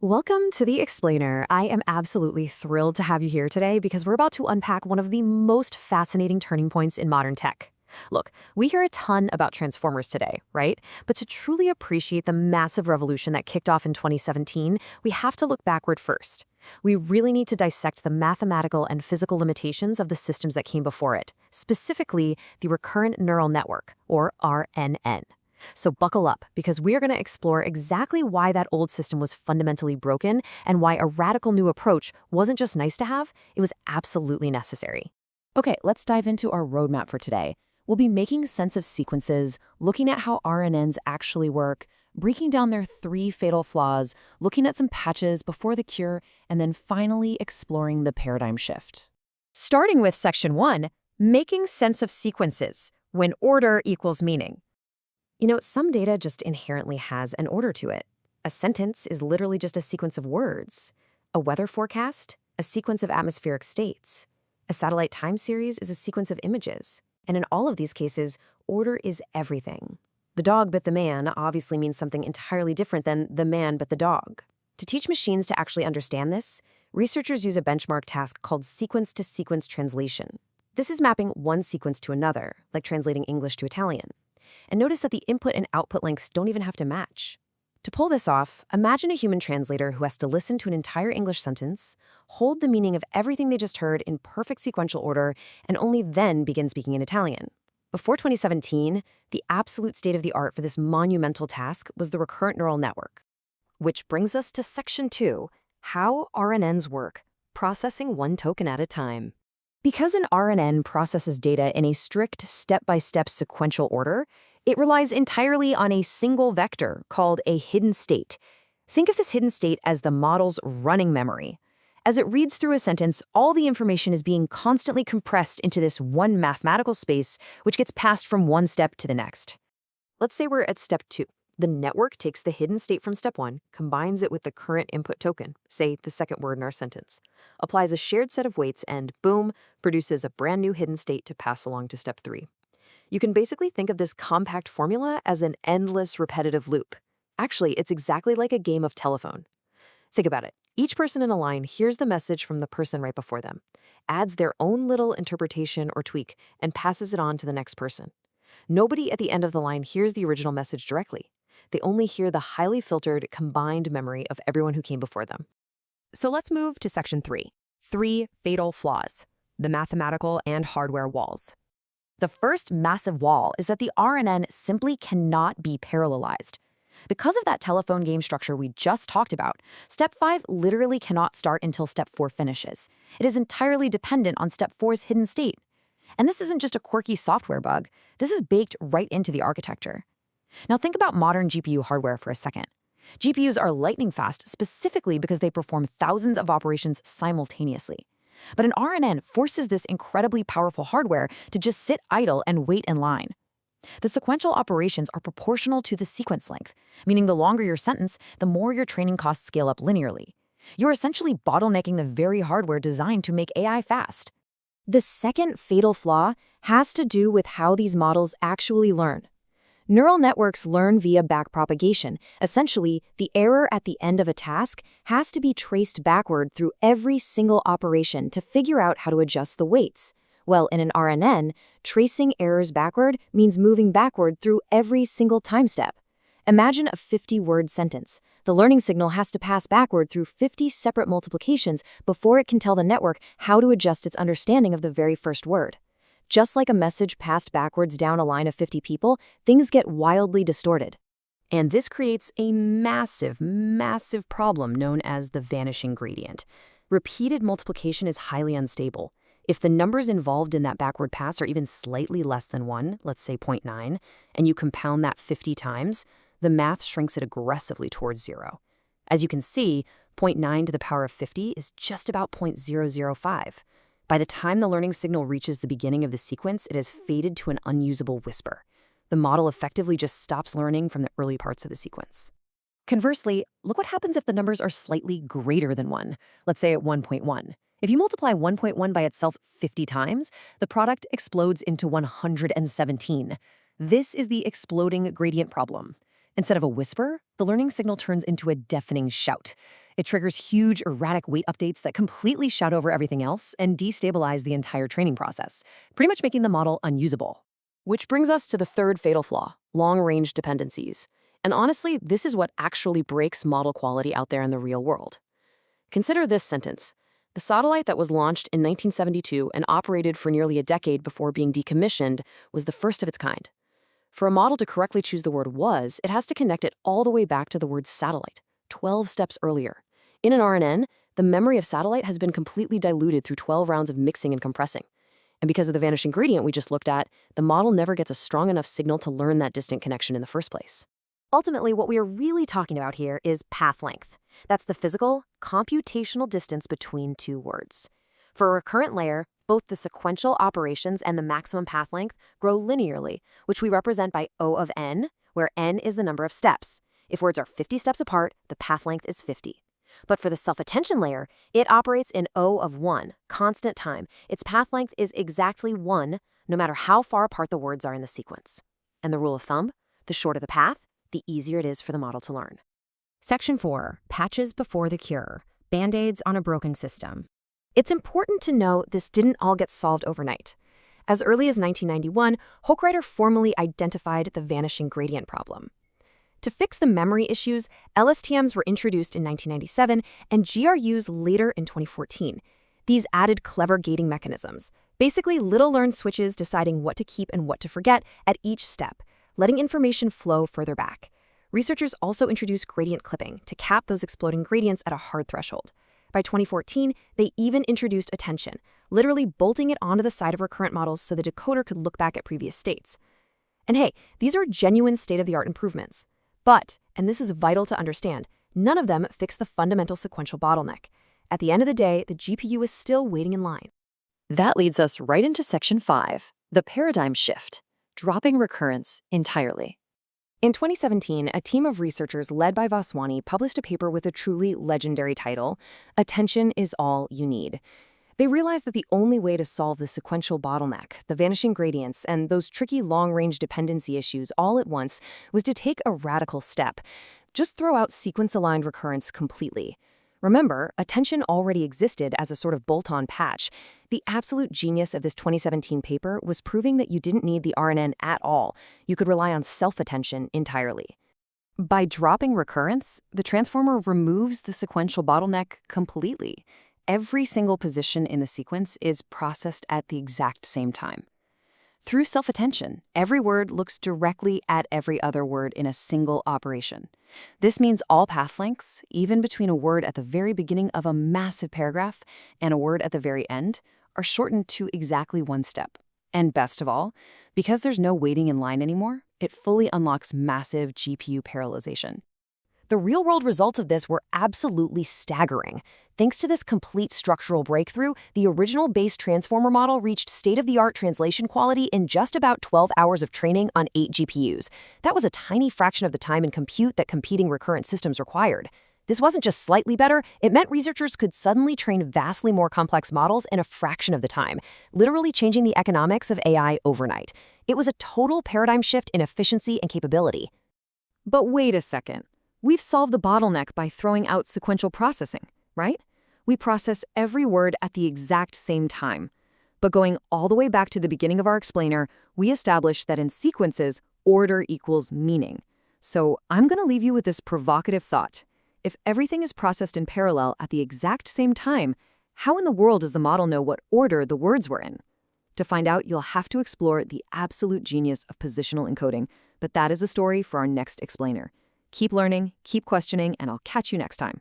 Welcome to The Explainer. I am absolutely thrilled to have you here today because we're about to unpack one of the most fascinating turning points in modern tech. Look, we hear a ton about transformers today, right? But to truly appreciate the massive revolution that kicked off in 2017, we have to look backward first. We really need to dissect the mathematical and physical limitations of the systems that came before it, specifically the recurrent neural network, or RNN. So buckle up, because we are going to explore exactly why that old system was fundamentally broken and why a radical new approach wasn't just nice to have, it was absolutely necessary. Okay, let's dive into our roadmap for today. We'll be making sense of sequences, looking at how RNNs actually work, breaking down their 3 fatal flaws, looking at some patches before the cure, and then finally exploring the paradigm shift. Starting with Section 1, making sense of sequences, when order equals meaning. Some data just inherently has an order to it. A sentence is literally just a sequence of words. A weather forecast, a sequence of atmospheric states. A satellite time series is a sequence of images. And in all of these cases, order is everything. The dog bit the man obviously means something entirely different than the man bit the dog. To teach machines to actually understand this, researchers use a benchmark task called sequence-to-sequence translation. This is mapping one sequence to another, like translating English to Italian. And notice that the input and output lengths don't even have to match. To pull this off, imagine a human translator who has to listen to an entire English sentence, hold the meaning of everything they just heard in perfect sequential order, and only then begin speaking in Italian. Before 2017, the absolute state of the art for this monumental task was the recurrent neural network. Which brings us to Section 2, how RNNs work, processing one token at a time. Because an RNN processes data in a strict step-by-step sequential order, it relies entirely on a single vector called a hidden state. Think of this hidden state as the model's running memory. As it reads through a sentence, all the information is being constantly compressed into this one mathematical space, which gets passed from one step to the next. Let's say we're at step 2. The network takes the hidden state from step 1, combines it with the current input token, say the second word in our sentence, applies a shared set of weights, and boom, produces a brand new hidden state to pass along to step 3. You can basically think of this compact formula as an endless repetitive loop. Actually, it's exactly like a game of telephone. Think about it. Each person in a line hears the message from the person right before them, adds their own little interpretation or tweak, and passes it on to the next person. Nobody at the end of the line hears the original message directly. They only hear the highly filtered, combined memory of everyone who came before them. So let's move to Section 3, 3 fatal flaws, the mathematical and hardware walls. The first massive wall is that the RNN simply cannot be parallelized. Because of that telephone game structure we just talked about, Step 5 literally cannot start until Step 4 finishes. It is entirely dependent on Step 4's hidden state. And this isn't just a quirky software bug. This is baked right into the architecture. Now think about modern GPU hardware for a second. GPUs are lightning fast specifically because they perform thousands of operations simultaneously. But an RNN forces this incredibly powerful hardware to just sit idle and wait in line. The sequential operations are proportional to the sequence length, meaning the longer your sentence, the more your training costs scale up linearly. You're essentially bottlenecking the very hardware designed to make AI fast. The second fatal flaw has to do with how these models actually learn. Neural networks learn via backpropagation. Essentially, the error at the end of a task has to be traced backward through every single operation to figure out how to adjust the weights. Well, in an RNN, tracing errors backward means moving backward through every single time step. Imagine a 50-word sentence. The learning signal has to pass backward through 50 separate multiplications before it can tell the network how to adjust its understanding of the very first word. Just like a message passed backwards down a line of 50 people, things get wildly distorted. And this creates a massive, massive problem known as the vanishing gradient. Repeated multiplication is highly unstable. If the numbers involved in that backward pass are even slightly less than 1, let's say 0.9, and you compound that 50 times, the math shrinks it aggressively towards 0. As you can see, 0.9 to the power of 50 is just about 0.005. By the time the learning signal reaches the beginning of the sequence, it has faded to an unusable whisper. The model effectively just stops learning from the early parts of the sequence. Conversely, look what happens if the numbers are slightly greater than 1, let's say at 1.1. If you multiply 1.1 by itself 50 times, the product explodes into 117. This is the exploding gradient problem. Instead of a whisper, the learning signal turns into a deafening shout. It triggers huge, erratic weight updates that completely shout over everything else and destabilize the entire training process, pretty much making the model unusable. Which brings us to the third fatal flaw, long-range dependencies. And honestly, this is what actually breaks model quality out there in the real world. Consider this sentence. The satellite that was launched in 1972 and operated for nearly a decade before being decommissioned was the first of its kind. For a model to correctly choose the word was, it has to connect it all the way back to the word satellite, 12 steps earlier. In an RNN, the memory of satellite has been completely diluted through 12 rounds of mixing and compressing. And because of the vanishing gradient we just looked at, the model never gets a strong enough signal to learn that distant connection in the first place. Ultimately, what we are really talking about here is path length. That's the physical, computational distance between two words. For a recurrent layer, both the sequential operations and the maximum path length grow linearly, which we represent by O of n, where n is the number of steps. If words are 50 steps apart, the path length is 50. But for the self-attention layer, it operates in O of 1, constant time. Its path length is exactly 1, no matter how far apart the words are in the sequence. And the rule of thumb? The shorter the path, the easier it is for the model to learn. Section 4, patches before the cure, band-aids on a broken system. It's important to note this didn't all get solved overnight. As early as 1991, Hochreiter formally identified the vanishing gradient problem. To fix the memory issues, LSTMs were introduced in 1997 and GRUs later in 2014. These added clever gating mechanisms, basically little-learned switches deciding what to keep and what to forget at each step, letting information flow further back. Researchers also introduced gradient clipping to cap those exploding gradients at a hard threshold. By 2014, they even introduced attention, literally bolting it onto the side of recurrent models so the decoder could look back at previous states. And hey, these are genuine state-of-the-art improvements. But, and this is vital to understand, none of them fix the fundamental sequential bottleneck. At the end of the day, the GPU is still waiting in line. That leads us right into Section 5, the paradigm shift, dropping recurrence entirely. In 2017, a team of researchers led by Vaswani published a paper with a truly legendary title, Attention is All You Need. They realized that the only way to solve the sequential bottleneck, the vanishing gradients, and those tricky long-range dependency issues all at once was to take a radical step. Just throw out sequence-aligned recurrence completely. Remember, attention already existed as a sort of bolt-on patch. The absolute genius of this 2017 paper was proving that you didn't need the RNN at all. You could rely on self-attention entirely. By dropping recurrence, the transformer removes the sequential bottleneck completely. Every single position in the sequence is processed at the exact same time. Through self-attention, every word looks directly at every other word in a single operation. This means all path lengths, even between a word at the very beginning of a massive paragraph and a word at the very end, are shortened to exactly one step. And best of all, because there's no waiting in line anymore, it fully unlocks massive GPU parallelization. The real-world results of this were absolutely staggering. Thanks to this complete structural breakthrough, the original base transformer model reached state-of-the-art translation quality in just about 12 hours of training on 8 GPUs. That was a tiny fraction of the time and compute that competing recurrent systems required. This wasn't just slightly better, it meant researchers could suddenly train vastly more complex models in a fraction of the time, literally changing the economics of AI overnight. It was a total paradigm shift in efficiency and capability. But wait a second. We've solved the bottleneck by throwing out sequential processing, right? We process every word at the exact same time. But going all the way back to the beginning of our explainer, we established that in sequences, order equals meaning. So I'm going to leave you with this provocative thought. If everything is processed in parallel at the exact same time, how in the world does the model know what order the words were in? To find out, you'll have to explore the absolute genius of positional encoding, but that is a story for our next explainer. Keep learning, keep questioning, and I'll catch you next time.